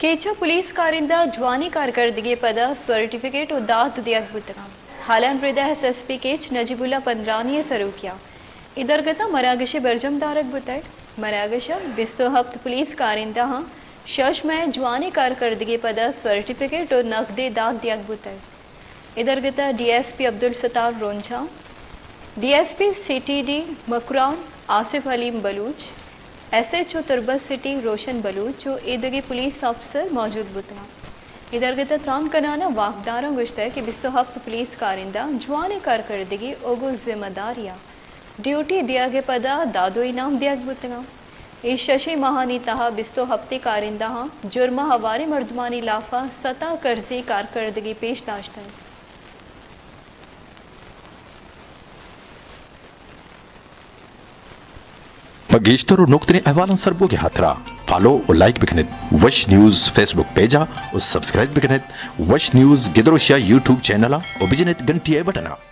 केचा police कारिंदा ज्वानी कारकर्दगी पद सर्टिफिकेट उदात दिया हालान रिदा SSP केच नजीबुल्ला पंद्रानी सरूकिया इदरगता मरागश बरजमदारक बुतैड मरागश बिस्तो हफ्त पुलिस कारिंदा शश में ज्वानी कारकर्दगी पद सर्टिफिकेट और नकदे दाद दिया बुतैड इदरगता DSP Abdul Sattar Ronjha DSP CTD Makran Asif Aleem Baloch SHO Turbat city Roshan Baloch जो ईदगी पुलिस अफसर मौजूद बुतना इधर त्राम कनाना वाकदारों गुश्त है कि बिस्तो हफ्त पुलिस कारिंदा जवानी कारकर्दगी ओगो जिम्मेदारियाँ ड्यूटी दिया गए पदा दादो इनाम दिया बुतना इस शशि महानी तहा बिस्तो हफ्ते कारिंदा जुर्मा हवारे मर्दमानी लाफा सता कर्जी कारकर्दगी पेश दाश्त है। बगेश्तर और नुक्तने अहवालन सरबो के हाथरा फॉलो और लाइक बिकनेत वश न्यूज फेसबुक पेजा और सब्सक्राइब बिकनेत वश न्यूज गिदरोशिया यूट्यूब चैनल और बिजनेत घंटी बटना।